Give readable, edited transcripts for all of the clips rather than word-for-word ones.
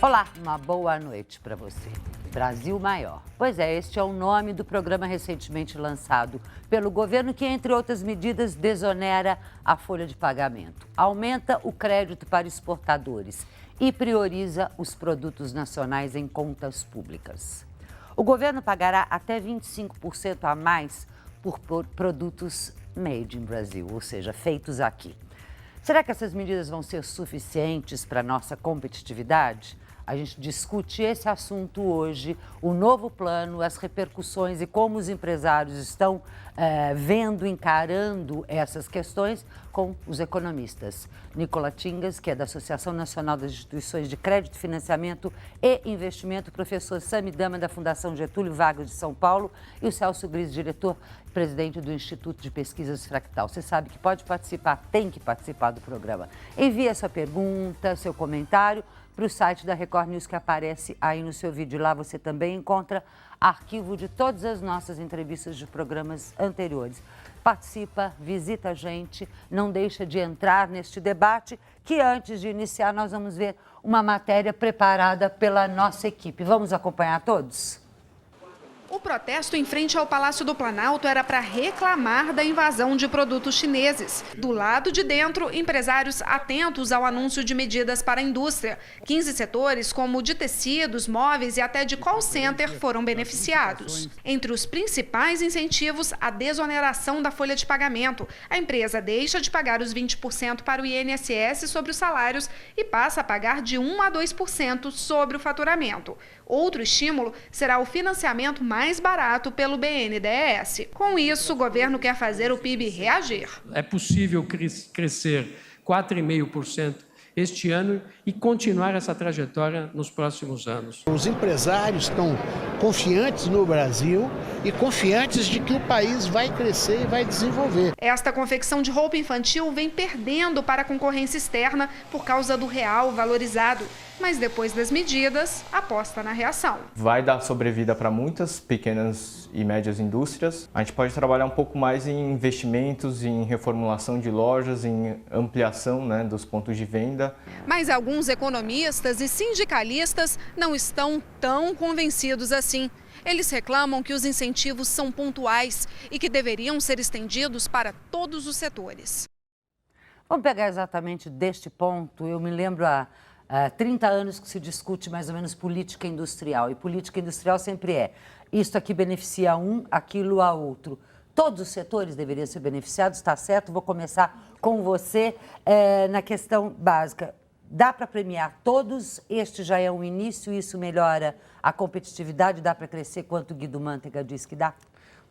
Olá, uma boa noite para você. Brasil Maior. Pois é, este é o nome do programa recentemente lançado pelo governo que, entre outras medidas, desonera a folha de pagamento, aumenta o crédito para exportadores e prioriza os produtos nacionais em contas públicas. O governo pagará até 25% a mais por produtos made in Brasil, ou seja, feitos aqui. Será que essas medidas vão ser suficientes para a nossa competitividade? A gente discute esse assunto hoje, o novo plano, as repercussões e como os empresários estão encarando essas questões com os economistas. Nicola Tingas, que é da Associação Nacional das Instituições de Crédito, Financiamento e Investimento, professor Sami Dama, da Fundação Getúlio Vargas de São Paulo, e o Celso Gris, diretor-presidente do Instituto de Pesquisas Fractal. Você sabe que pode participar, tem que participar do programa. Envie a sua pergunta, seu comentário para o site da Record News que aparece aí no seu vídeo. Lá você também encontra arquivo de todas as nossas entrevistas de programas anteriores. Participa, visita a gente, não deixa de entrar neste debate, que antes de iniciar nós vamos ver uma matéria preparada pela nossa equipe. Vamos acompanhar todos? O protesto em frente ao Palácio do Planalto era para reclamar da invasão de produtos chineses. Do lado de dentro, empresários atentos ao anúncio de medidas para a indústria. 15 setores, como de tecidos, móveis e até de call center, foram beneficiados. Entre os principais incentivos, a desoneração da folha de pagamento. A empresa deixa de pagar os 20% para o INSS sobre os salários e passa a pagar de 1 a 2% sobre o faturamento. Outro estímulo será o financiamento mais barato pelo BNDES. Com isso, o governo quer fazer o PIB reagir. É possível crescer 4,5% este ano e continuar essa trajetória nos próximos anos. Os empresários estão confiantes no Brasil e confiantes de que o país vai crescer e vai desenvolver. Esta confecção de roupa infantil vem perdendo para a concorrência externa por causa do real valorizado. Mas depois das medidas, aposta na reação. Vai dar sobrevida para muitas pequenas e médias indústrias. A gente pode trabalhar um pouco mais em investimentos, em reformulação de lojas, em ampliação, dos pontos de venda. Mas alguns economistas e sindicalistas não estão tão convencidos assim. Eles reclamam que os incentivos são pontuais e que deveriam ser estendidos para todos os setores. Vamos pegar exatamente deste ponto. Eu me lembro há 30 anos que se discute mais ou menos política industrial. E política industrial sempre é isto aqui beneficia um, aquilo a outro. Todos os setores deveriam ser beneficiados, está certo? Vou começar com você na questão básica. Dá para premiar todos? Este já é um início, isso melhora a competitividade? Dá para crescer quanto o Guido Mantega disse que dá?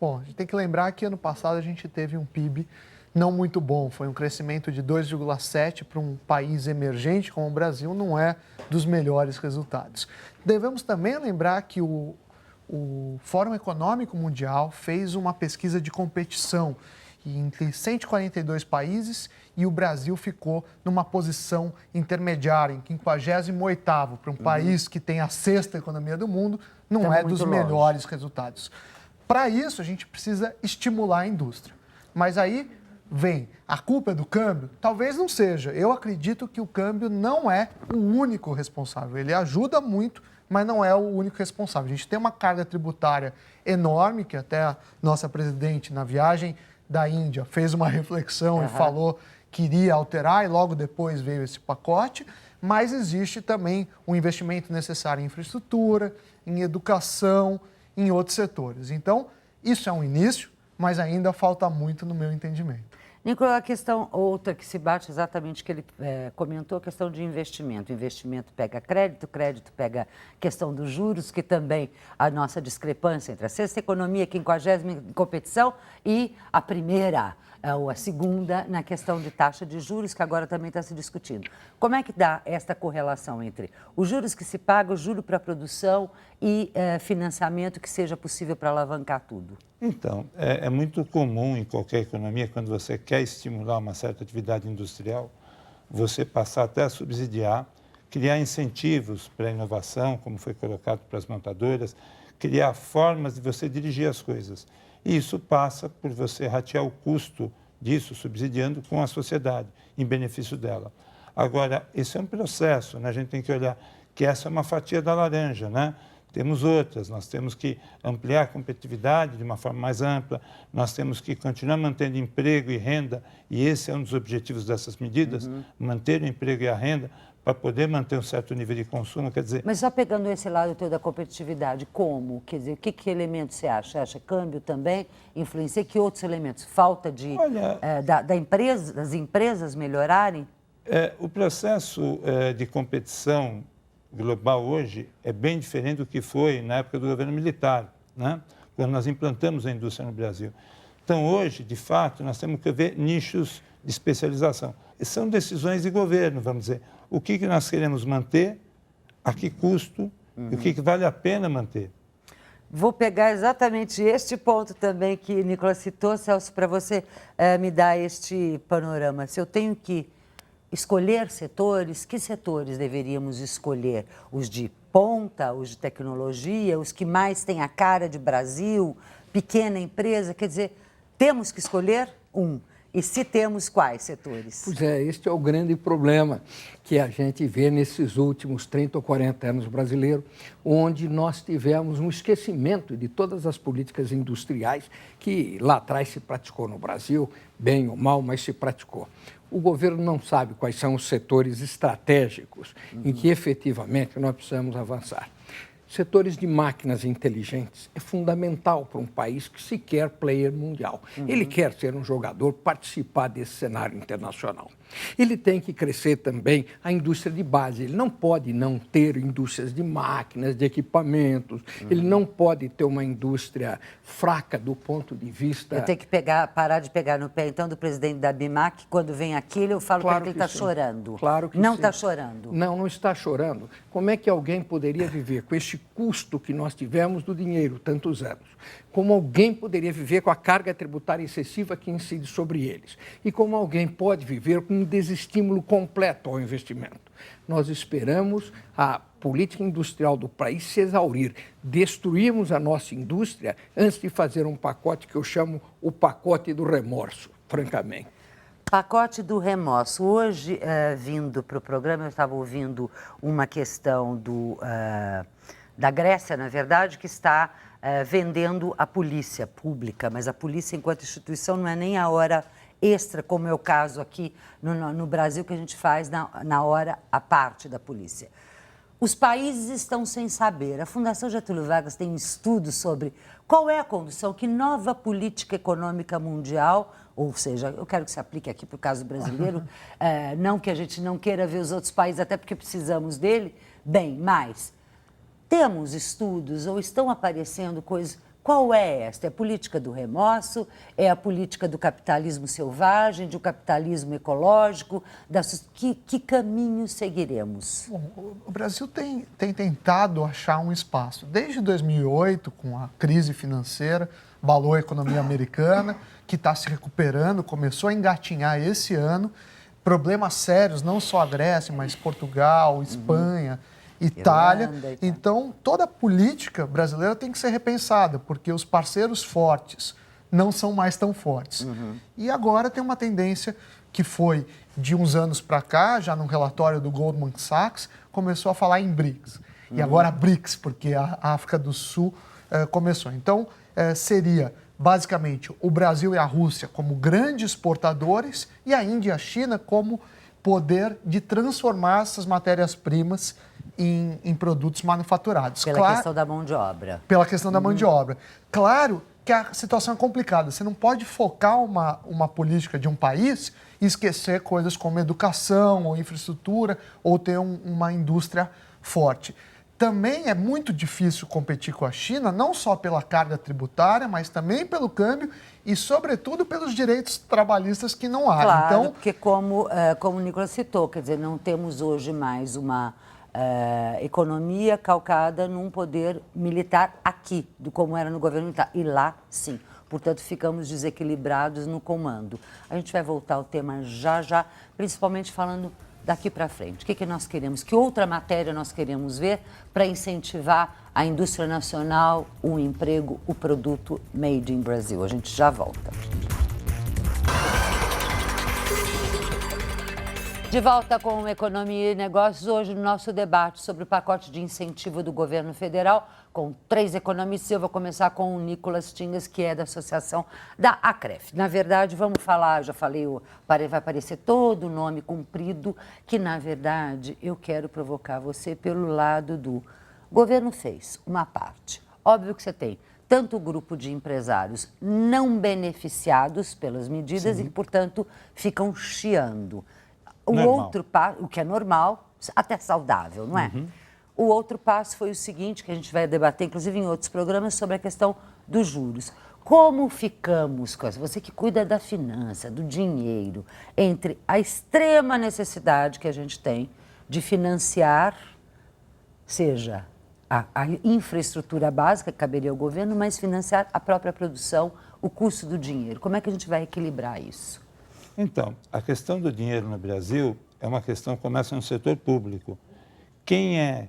Bom, a gente tem que lembrar que ano passado a gente teve um PIB não muito bom. Foi um crescimento de 2,7% para um país emergente como o Brasil, não é dos melhores resultados. Devemos também lembrar que o Fórum Econômico Mundial fez uma pesquisa de competição entre 142 países e o Brasil ficou numa posição intermediária, em 58º, para um país que tem a 6ª economia do mundo, não é dos melhores resultados. Para isso, a gente precisa estimular a indústria. Mas aí vem, a culpa é do câmbio? Talvez não seja. Eu acredito que o câmbio não é o único responsável. Ele ajuda muito, mas não é o único responsável. A gente tem uma carga tributária enorme, que até a nossa presidente, na viagem da Índia, fez uma reflexão e falou que iria alterar, e logo depois veio esse pacote, mas existe também um investimento necessário em infraestrutura, em educação, em outros setores. Então, isso é um início, mas ainda falta muito no meu entendimento. Nicolau, a questão outra que se bate exatamente que ele comentou, a questão de investimento. Investimento pega crédito, crédito pega questão dos juros, que também a nossa discrepância entre a 6ª economia, 50ª em competição, e a primeira ou a segunda na questão de taxa de juros, que agora também está se discutindo. Como é que dá esta correlação entre os juros que se pagam, o juro para a produção e financiamento que seja possível para alavancar tudo? Então, é muito comum em qualquer economia, quando você quer estimular uma certa atividade industrial, você passar até a subsidiar, criar incentivos para a inovação, como foi colocado para as montadoras, criar formas de você dirigir as coisas. E isso passa por você ratear o custo disso, subsidiando com a sociedade, em benefício dela. Agora, esse é um processo, né? A gente tem que olhar que essa é uma fatia da laranja, né? Temos outras, nós temos que ampliar a competitividade de uma forma mais ampla, nós temos que continuar mantendo emprego e renda, e esse é um dos objetivos dessas medidas, manter o emprego e a renda, para poder manter um certo nível de consumo, quer dizer... Mas só pegando esse lado teu da competitividade, como? Quer dizer, que elementos você acha? Você acha câmbio também influencia? Que outros elementos? Falta de, das empresas melhorarem? O processo de competição global hoje é bem diferente do que foi na época do governo militar, né? Quando nós implantamos a indústria no Brasil. Então, hoje, de fato, nós temos que ver nichos de especialização. E são decisões de governo, vamos dizer. O que nós queremos manter, a que custo, e o que vale a pena manter. Vou pegar exatamente este ponto também que o Nicolas citou, Celso, para você me dar este panorama. Se eu tenho que escolher setores, que setores deveríamos escolher? Os de ponta, os de tecnologia, os que mais têm a cara de Brasil, pequena empresa? Quer dizer, temos que escolher um. E se temos, quais setores? Pois é, este é o grande problema que a gente vê nesses últimos 30 ou 40 anos brasileiros, onde nós tivemos um esquecimento de todas as políticas industriais que lá atrás se praticou no Brasil, bem ou mal, mas se praticou. O governo não sabe quais são os setores estratégicos em que efetivamente nós precisamos avançar. Setores de máquinas inteligentes é fundamental para um país que se quer player mundial. Ele quer ser um jogador, participar desse cenário internacional. Ele tem que crescer também a indústria de base. Ele não pode não ter indústrias de máquinas, de equipamentos. Ele não pode ter uma indústria fraca do ponto de vista... Eu tenho que parar de pegar no pé, então, do presidente da BIMAC. Quando vem aquilo, eu falo claro que ele está chorando. Claro que não está chorando. Não, não está chorando. Como é que alguém poderia viver com este custo que nós tivemos do dinheiro tantos anos? Como alguém poderia viver com a carga tributária excessiva que incide sobre eles? E como alguém pode viver com um desestímulo completo ao investimento? Nós esperamos a política industrial do país se exaurir, destruirmos a nossa indústria antes de fazer um pacote que eu chamo o pacote do remorso, francamente. Pacote do remorso. Hoje, vindo para o programa, eu estava ouvindo uma questão da Grécia, na verdade, que está vendendo a polícia pública, mas a polícia, enquanto instituição, não é nem a hora extra, como é o caso aqui no Brasil, que a gente faz na hora à parte da polícia. Os países estão sem saber. A Fundação Getúlio Vargas tem um estudo sobre qual é a condução, que nova política econômica mundial, ou seja, eu quero que se aplique aqui para o caso brasileiro, não que a gente não queira ver os outros países, até porque precisamos dele, bem, mas temos estudos ou estão aparecendo coisas. Qual é esta? É a política do remorso? É a política do capitalismo selvagem, do capitalismo ecológico? Que caminho seguiremos? Bom, o Brasil tem tentado achar um espaço. Desde 2008, com a crise financeira, abalou a economia americana, que está se recuperando, começou a engatinhar esse ano. Problemas sérios, não só a Grécia, mas Portugal, Espanha, Itália. Então, toda a política brasileira tem que ser repensada, porque os parceiros fortes não são mais tão fortes. E agora tem uma tendência que foi de uns anos para cá, já num relatório do Goldman Sachs, começou a falar em BRICS. E agora BRICS, porque a África do Sul começou. Então, seria basicamente o Brasil e a Rússia como grandes exportadores e a Índia e a China como poder de transformar essas matérias-primas em produtos manufaturados. Pela questão da mão de obra. Pela questão da mão de obra. Claro que a situação é complicada. Você não pode focar uma política de um país e esquecer coisas como educação ou infraestrutura ou ter uma indústria forte. Também é muito difícil competir com a China, não só pela carga tributária, mas também pelo câmbio e, sobretudo, pelos direitos trabalhistas que não há. Claro, então, porque como o Nicolas citou, quer dizer, não temos hoje mais uma economia calcada num poder militar aqui, como era no governo militar, e lá sim. Portanto, ficamos desequilibrados no comando. A gente vai voltar ao tema já, principalmente falando daqui para frente. O que nós queremos? Que outra matéria nós queremos ver para incentivar a indústria nacional, o emprego, o produto made in Brasil? A gente já volta. De volta com Economia e Negócios, hoje no nosso debate sobre o pacote de incentivo do governo federal, com 3 economistas. Eu vou começar com o Nicolas Tingas, que é da Associação da ACREF. Na verdade, vamos falar, já falei, vai aparecer todo o nome comprido, que na verdade eu quero provocar você pelo lado do governo fez uma parte. Óbvio que você tem tanto o grupo de empresários não beneficiados pelas medidas e que, portanto, ficam chiando. O que é normal, até saudável, não é? O outro passo foi o seguinte, que a gente vai debater, inclusive em outros programas, sobre a questão dos juros. Como ficamos, você que cuida da finança, do dinheiro, entre a extrema necessidade que a gente tem de financiar, seja a infraestrutura básica que caberia ao governo, mas financiar a própria produção, o custo do dinheiro. Como é que a gente vai equilibrar isso? Então, a questão do dinheiro no Brasil é uma questão que começa no setor público. Quem é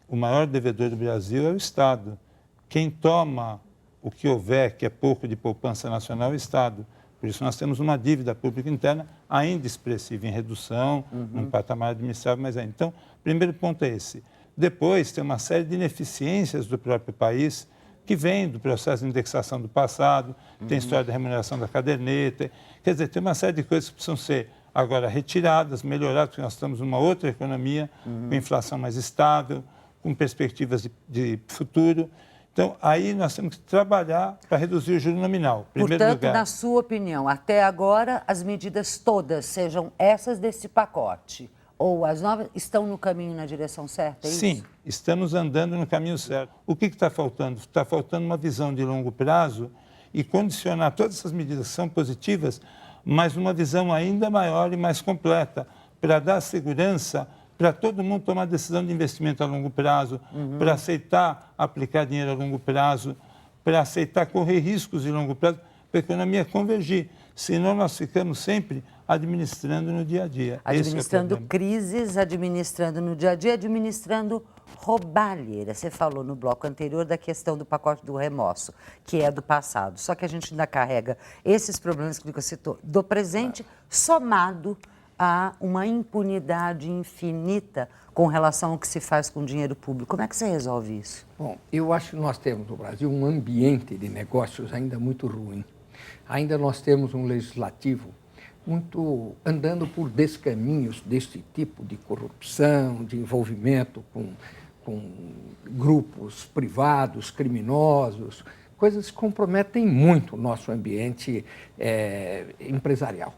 o maior devedor do Brasil é o Estado. Quem toma o que houver, que é pouco de poupança nacional, é o Estado. Por isso nós temos uma dívida pública interna ainda expressiva, em redução, num patamar administrável, mas ainda. Então, o primeiro ponto é esse. Depois, tem uma série de ineficiências do próprio país, que vem do processo de indexação do passado, tem a história da remuneração da caderneta. Quer dizer, tem uma série de coisas que precisam ser agora retiradas, melhoradas, porque nós estamos numa outra economia, com inflação mais estável, com perspectivas de futuro. Então, aí nós temos que trabalhar para reduzir o juro nominal. Portanto, na sua opinião, até agora, as medidas todas, sejam essas desse pacote ou as novas, estão no caminho, na direção certa, é isso? Sim, estamos andando no caminho certo. O que está faltando? Está faltando uma visão de longo prazo e condicionar todas essas medidas que são positivas, mas uma visão ainda maior e mais completa, para dar segurança para todo mundo tomar decisão de investimento a longo prazo, para aceitar aplicar dinheiro a longo prazo, para aceitar correr riscos de longo prazo, para a economia convergir. Senão nós ficamos sempre administrando no dia a dia. Administrando crises, administrando no dia a dia, administrando roubalheira. Você falou no bloco anterior da questão do pacote do remorso, que é do passado. Só que a gente ainda carrega esses problemas que você citou do presente, somado a uma impunidade infinita com relação ao que se faz com o dinheiro público. Como é que você resolve isso? Bom, eu acho que nós temos no Brasil um ambiente de negócios ainda muito ruim. Ainda nós temos um legislativo muito andando por descaminhos desse tipo de corrupção, de envolvimento com grupos privados, criminosos, coisas que comprometem muito o nosso ambiente empresarial.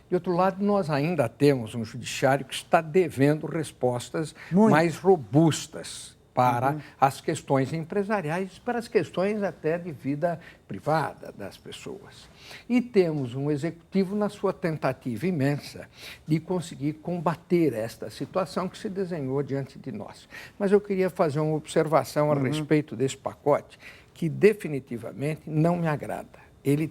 De outro lado, nós ainda temos um judiciário que está devendo respostas mais robustas para as questões empresariais, para as questões até de vida privada das pessoas. E temos um executivo na sua tentativa imensa de conseguir combater esta situação que se desenhou diante de nós. Mas eu queria fazer uma observação a respeito desse pacote que definitivamente não me agrada. Ele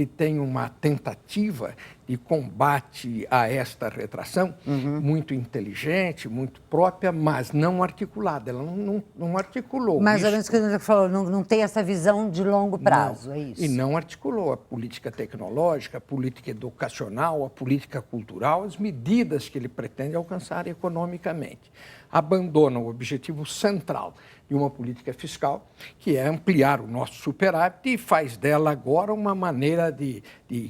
tem uma tentativa de combate a esta retração muito inteligente, muito própria, mas não articulada. Ela não articulou. Mais ou menos o que você falou, não tem essa visão de longo prazo, é isso? E não articulou a política tecnológica, a política educacional, a política cultural, as medidas que ele pretende alcançar economicamente. Abandona o objetivo central de uma política fiscal, que é ampliar o nosso superávit e faz dela agora uma maneira de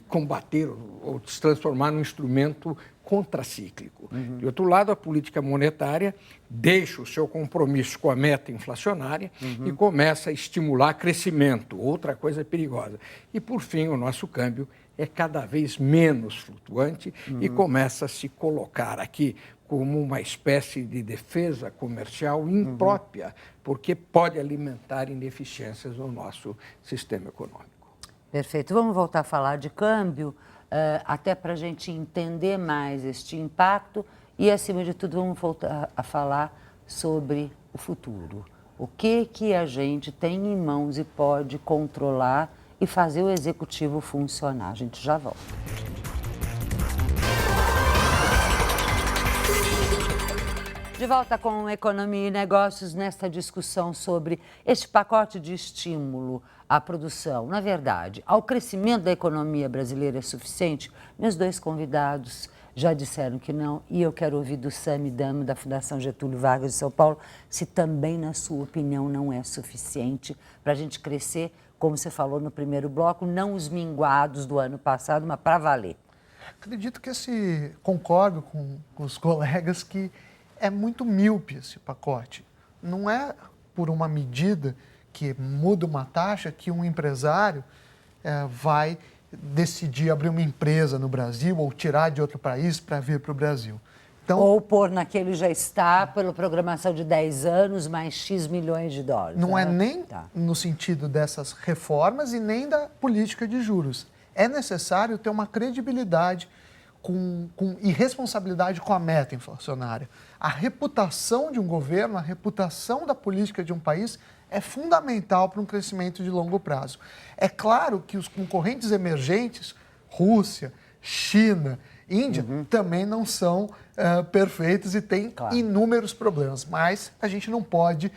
combater ou de se transformar num instrumento contracíclico. De outro lado, a política monetária deixa o seu compromisso com a meta inflacionária e começa a estimular crescimento, outra coisa perigosa. E, por fim, o nosso câmbio é cada vez menos flutuante e começa a se colocar aqui como uma espécie de defesa comercial imprópria, porque pode alimentar ineficiências no nosso sistema econômico. Perfeito. Vamos voltar a falar de câmbio, até para a gente entender mais este impacto e, acima de tudo, vamos voltar a falar sobre o futuro. O que a gente tem em mãos e pode controlar e fazer o executivo funcionar. A gente já volta. De volta com Economia e Negócios nesta discussão sobre este pacote de estímulo à produção. Na verdade, ao crescimento da economia brasileira é suficiente? Meus dois convidados já disseram que não. E eu quero ouvir do Sami Dama, da Fundação Getúlio Vargas de São Paulo, se também, na sua opinião, não é suficiente para a gente crescer, como você falou no primeiro bloco, não os minguados do ano passado, mas para valer. Acredito que concordo com os colegas que é muito míope esse pacote. Não é por uma medida que muda uma taxa que um empresário vai decidir abrir uma empresa no Brasil ou tirar de outro país para vir para o Brasil. Então, ou pôr naquele já está, pela programação de 10 anos, mais X milhões de dólares. Não é nem no sentido dessas reformas e nem da política de juros. É necessário ter uma credibilidade e responsabilidade com a meta inflacionária. A reputação de um governo, a reputação da política de um país é fundamental para um crescimento de longo prazo. É claro que os concorrentes emergentes, Rússia, China, Índia, também não são perfeitos e têm inúmeros problemas, mas a gente não pode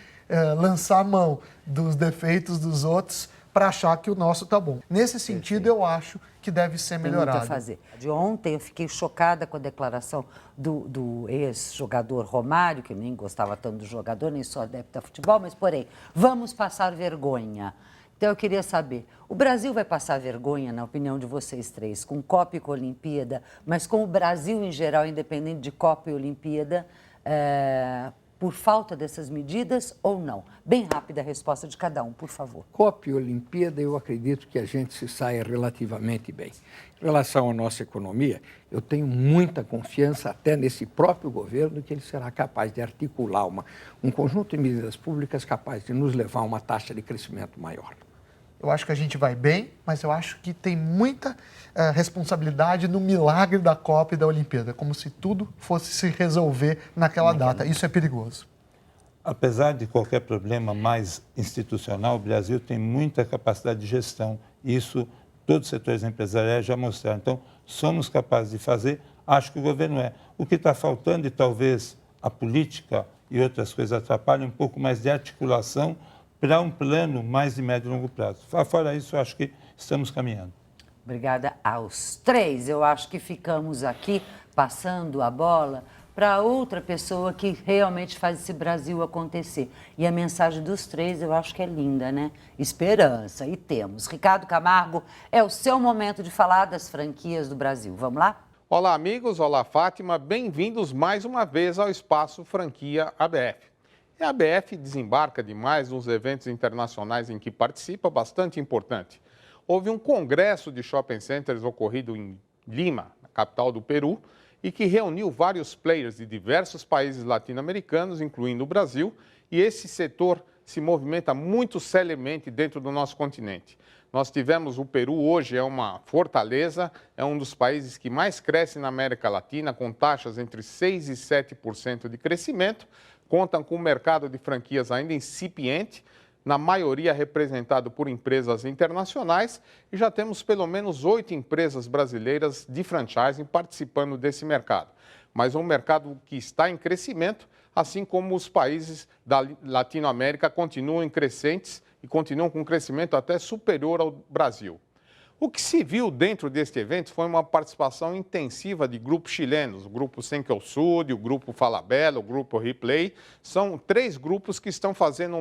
lançar a mão dos defeitos dos outros para achar que o nosso está bom. Nesse sentido, eu acho que deve ser melhorado. Tem muito a fazer. De ontem, eu fiquei chocada com a declaração do ex-jogador Romário, que eu nem gostava tanto do jogador, nem sou adepto a futebol, mas, porém, vamos passar vergonha. Então, eu queria saber, o Brasil vai passar vergonha, na opinião de vocês três, com Copa e com Olimpíada, mas com o Brasil em geral, independente de Copa e Olimpíada, por falta dessas medidas ou não? Bem rápida a resposta de cada um, por favor. Copa e Olimpíada, eu acredito que a gente se saia relativamente bem. Em relação à nossa economia, eu tenho muita confiança até nesse próprio governo que ele será capaz de articular um conjunto de medidas públicas capaz de nos levar a uma taxa de crescimento maior. Eu acho que a gente vai bem, mas eu acho que tem muita responsabilidade no milagre da Copa e da Olimpíada, como se tudo fosse se resolver naquela data. Isso é perigoso. Apesar de qualquer problema mais institucional, o Brasil tem muita capacidade de gestão. Isso todos os setores empresariais já mostraram. Então, somos capazes de fazer, acho que o governo é. O que está faltando, e talvez a política e outras coisas atrapalhem, um pouco mais de articulação para um plano mais de médio e longo prazo. Fora isso, acho que estamos caminhando. Obrigada aos três. Eu acho que ficamos aqui passando a bola para outra pessoa que realmente faz esse Brasil acontecer. E a mensagem dos três eu acho que é linda, né? Esperança, e temos. Ricardo Camargo, é o seu momento de falar das franquias do Brasil. Vamos lá? Olá, amigos. Olá, Fátima. Bem-vindos mais uma vez ao Espaço Franquia ABF. A ABF desembarca de mais uns eventos internacionais em que participa, bastante importante. Houve um congresso de shopping centers ocorrido em Lima, na capital do Peru, e que reuniu vários players de diversos países latino-americanos, incluindo o Brasil, e esse setor se movimenta muito celeremente dentro do nosso continente. Nós tivemos o Peru hoje, é uma fortaleza, é um dos países que mais cresce na América Latina, com taxas entre 6% e 7% de crescimento, contam com um mercado de franquias ainda incipiente, na maioria representado por empresas internacionais, e já temos pelo menos 8 empresas brasileiras de franchising participando desse mercado. Mas é um mercado que está em crescimento, assim como os países da Latinoamérica continuam crescentes e continuam com um crescimento até superior ao Brasil. O que se viu dentro deste evento foi uma participação intensiva de grupos chilenos, o Grupo Cencosud, o Grupo Falabella, o Grupo Replay. São 3 grupos que estão fazendo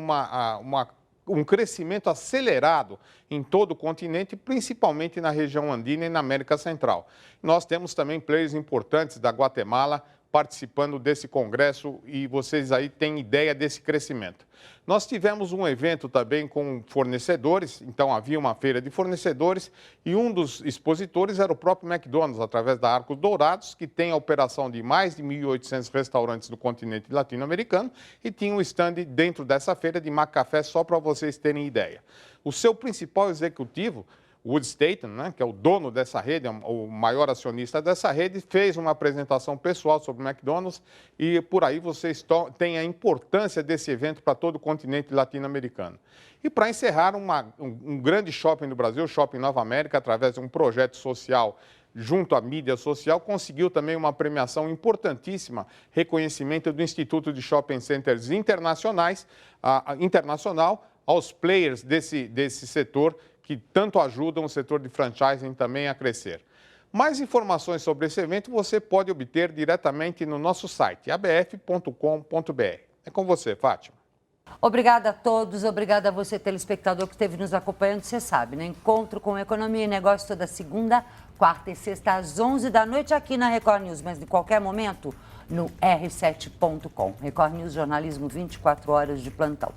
um crescimento acelerado em todo o continente, principalmente na região andina e na América Central. Nós temos também players importantes da Guatemala participando desse congresso e vocês aí têm ideia desse crescimento. Nós tivemos um evento também com fornecedores, então havia uma feira de fornecedores e um dos expositores era o próprio McDonald's, através da Arcos Dourados, que tem a operação de mais de 1.800 restaurantes do continente latino-americano e tinha um stand dentro dessa feira de McCafé, só para vocês terem ideia. O seu principal executivo, Wood Staten, né, que é o dono dessa rede, o maior acionista dessa rede, fez uma apresentação pessoal sobre o McDonald's e por aí vocês têm a importância desse evento para todo o continente latino-americano. E para encerrar, um grande shopping do Brasil, o Shopping Nova América, através de um projeto social junto à mídia social, conseguiu também uma premiação importantíssima, reconhecimento do Instituto de Shopping Centers Internacional aos players desse setor, que tanto ajudam o setor de franchising também a crescer. Mais informações sobre esse evento você pode obter diretamente no nosso site, abf.com.br. É com você, Fátima. Obrigada a todos, obrigada a você, telespectador, que esteve nos acompanhando. Você sabe, né? Encontro com Economia e Negócio toda segunda, quarta e sexta, às 11 da noite, aqui na Record News. Mas, de qualquer momento, no r7.com. Record News, jornalismo 24 horas de plantão.